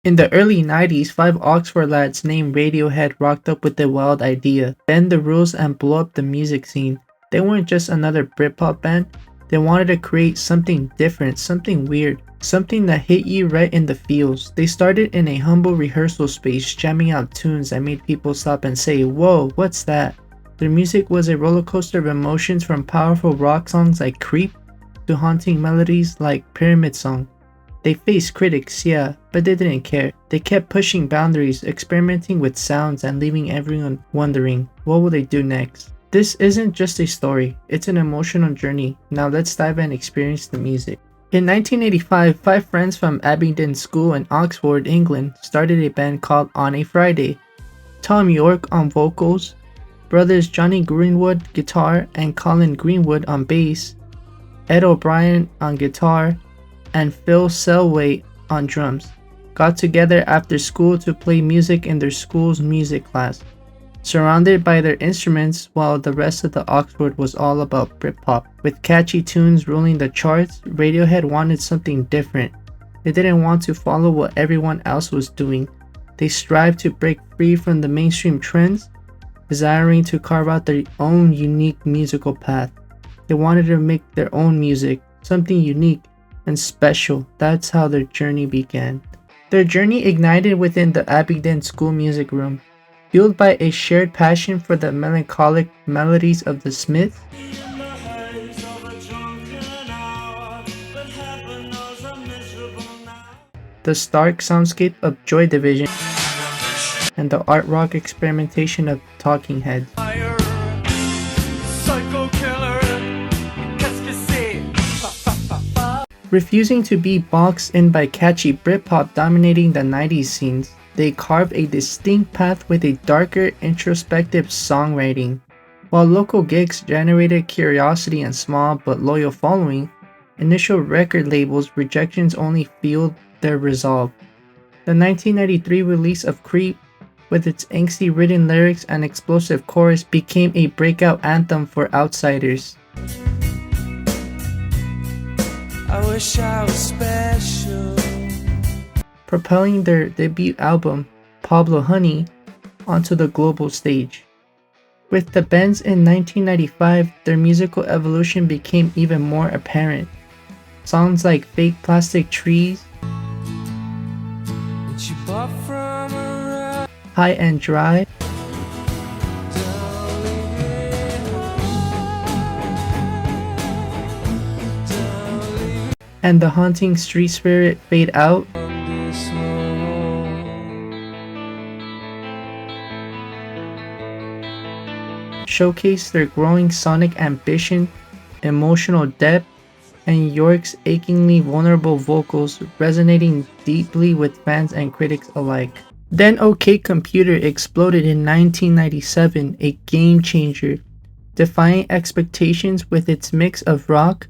In the early 90s, five Oxford lads named Radiohead rocked up with a wild idea: bend the rules and blow up the music scene. They weren't just another Britpop band, they wanted to create something different, something weird, something that hit you right in the feels. They started in a humble rehearsal space, jamming out tunes that made people stop and say, "Whoa, what's that?" Their music was a roller coaster of emotions, from powerful rock songs like Creep to haunting melodies like Pyramid Song. They faced critics, yeah, but they didn't care. They kept pushing boundaries, experimenting with sounds, and leaving everyone wondering, what will they do next? This isn't just a story, it's an emotional journey. Now let's dive and experience the music. In 1985, five friends from Abingdon School in Oxford, England, started a band called On a Friday. Tom York on vocals, brothers Johnny Greenwood guitar and Colin Greenwood on bass, Ed O'Brien on guitar, and Phil Selway on drums, got together after school to play music in their school's music class, surrounded by their instruments while the rest of the Oxford was all about Britpop. With catchy tunes ruling the charts, Radiohead wanted something different. They didn't want to follow what everyone else was doing. They strived to break free from the mainstream trends, desiring to carve out their own unique musical path. They wanted to make their own music, something unique and special. That's how their journey began. Their journey ignited within the Abingdon School music room, fueled by a shared passion for the melancholic melodies of the Smiths, the stark soundscape of Joy Division, and the art rock experimentation of Talking Heads. Refusing to be boxed in by catchy Britpop dominating the 90s scenes, they carved a distinct path with a darker, introspective songwriting. While local gigs generated curiosity and small but loyal following, initial record labels' rejections only fueled their resolve. The 1993 release of Creep, with its angsty-ridden lyrics and explosive chorus, became a breakout anthem for outsiders. I wish I was special, propelling their debut album, Pablo Honey, onto the global stage. With the Bends in 1995, their musical evolution became even more apparent. Songs like Fake Plastic Trees, High and Dry, and the haunting Street Spirit Fade Out showcase their growing sonic ambition, emotional depth, and York's achingly vulnerable vocals resonating deeply with fans and critics alike. Then OK Computer exploded in 1997, a game changer, defying expectations with its mix of rock,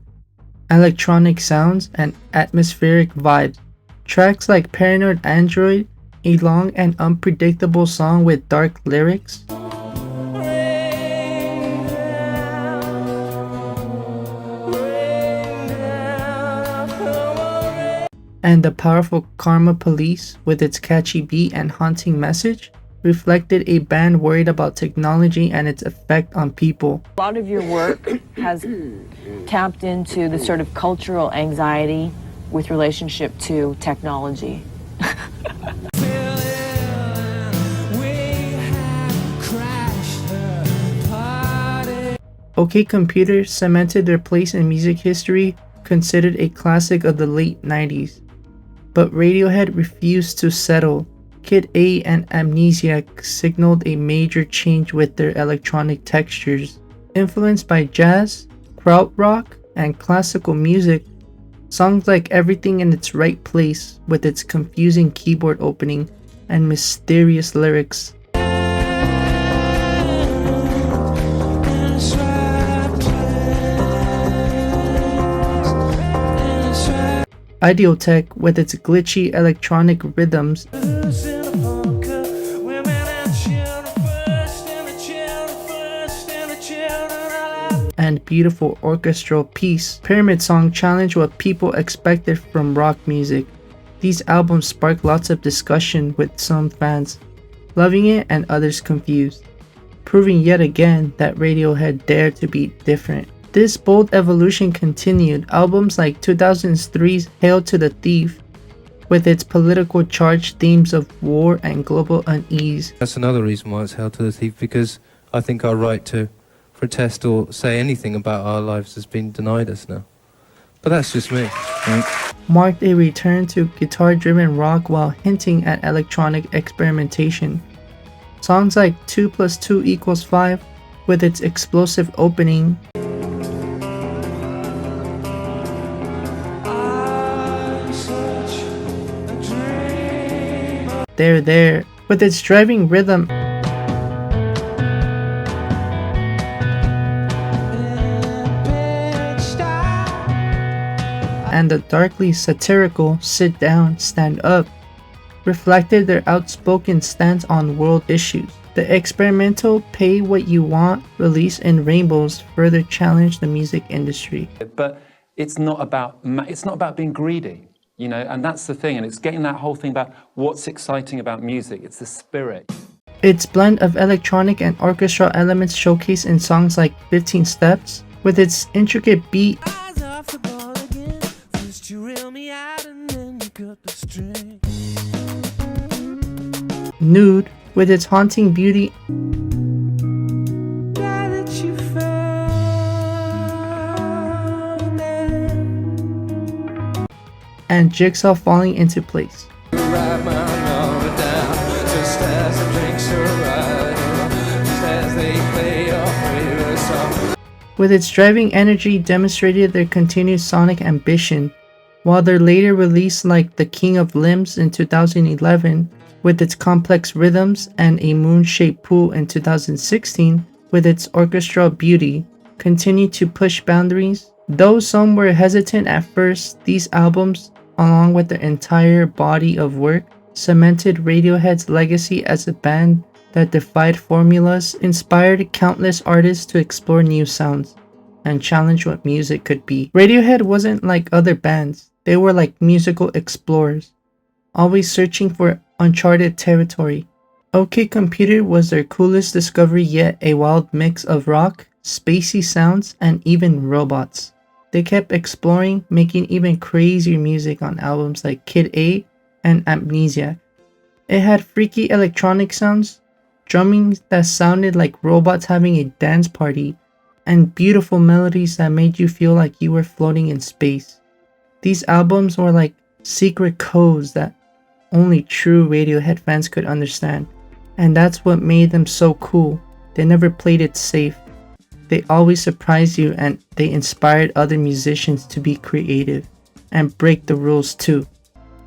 electronic sounds, and atmospheric vibes. Tracks like Paranoid Android, a long and unpredictable song with dark lyrics, and the powerful Karma Police, with its catchy beat and haunting message, reflected a band worried about technology and its effect on people. A lot of your work has tapped into the sort of cultural anxiety with relationship to technology. OK Computer cemented their place in music history, considered a classic of the late 90s. But Radiohead refused to settle. Kid A and Amnesiac signaled a major change with their electronic textures. Influenced by jazz, krautrock, and classical music, songs like Everything in Its Right Place, with its confusing keyboard opening and mysterious lyrics, Ideotech, with its glitchy electronic rhythms, and beautiful orchestral piece, Pyramid Song challenged what people expected from rock music. These albums sparked lots of discussion with some fans loving it and others confused, proving yet again that Radiohead dared to be different. This bold evolution continued. Albums like 2003's Hail to the Thief, with its political charged themes of war and global unease. That's another reason why it's Hail to the Thief, because I think our right to protest or say anything about our lives has been denied us now. But that's just me. Marked a return to guitar-driven rock while hinting at electronic experimentation. Songs like 2 + 2 = 5, with its explosive opening, There, with its driving rhythm, and the darkly satirical Sit Down, Stand Up reflected their outspoken stance on world issues. The experimental Pay What You Want release in Rainbows further challenged the music industry. But it's not about being greedy, you know, and that's the thing, and it's getting that whole thing about what's exciting about music. It's the spirit. Its blend of electronic and orchestral elements showcased in songs like 15 Steps, with its intricate beat Nude, with its haunting beauty and Jigsaw falling into place. With its driving energy demonstrated their continued sonic ambition, while their later release like The King of Limbs in 2011, with its complex rhythms, and A Moon-Shaped Pool in 2016, with its orchestral beauty, continued to push boundaries. Though some were hesitant at first, these albums, along with their entire body of work, cemented Radiohead's legacy as a band that defied formulas, inspired countless artists to explore new sounds, and challenge what music could be. Radiohead wasn't like other bands, they were like musical explorers, always searching for uncharted territory. OK Computer was their coolest discovery yet, a wild mix of rock, spacey sounds, and even robots. They kept exploring, making even crazier music on albums like Kid A and Amnesia. It had freaky electronic sounds, drumming that sounded like robots having a dance party, and beautiful melodies that made you feel like you were floating in space. These albums were like secret codes that only true Radiohead fans could understand, and that's what made them so cool. They never played it safe. They always surprised you, and they inspired other musicians to be creative and break the rules too.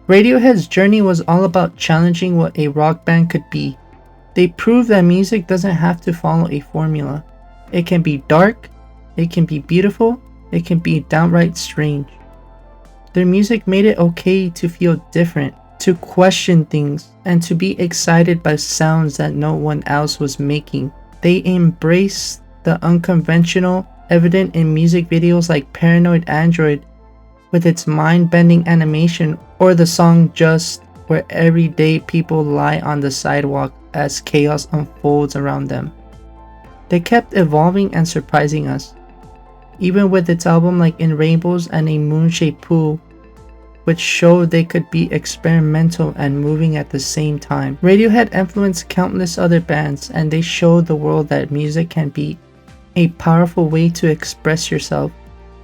Radiohead's journey was all about challenging what a rock band could be. They proved that music doesn't have to follow a formula. It can be dark, it can be beautiful, it can be downright strange. Their music made it okay to feel different, to question things, and to be excited by sounds that no one else was making. They embraced the unconventional, evident in music videos like Paranoid Android, with its mind-bending animation, or the song Just, where everyday people lie on the sidewalk as chaos unfolds around them. They kept evolving and surprising us, even with its album like In Rainbows and A Moon-Shaped Pool, which showed they could be experimental and moving at the same time. Radiohead influenced countless other bands, and they showed the world that music can be a powerful way to express yourself,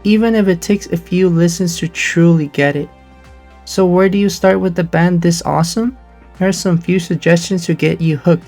even if it takes a few listens to truly get it. So where do you start with the band this awesome? Here are some few suggestions to get you hooked.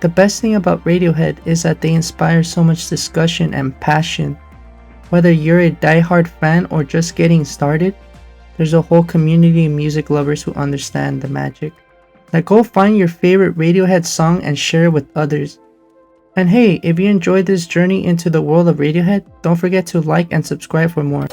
The best thing about Radiohead is that they inspire so much discussion and passion. Whether you're a die-hard fan or just getting started, There's a whole community of music lovers who understand the magic. Now go find your favorite Radiohead song and share it with others. And hey, if you enjoyed this journey into the world of Radiohead, don't forget to like and subscribe for more.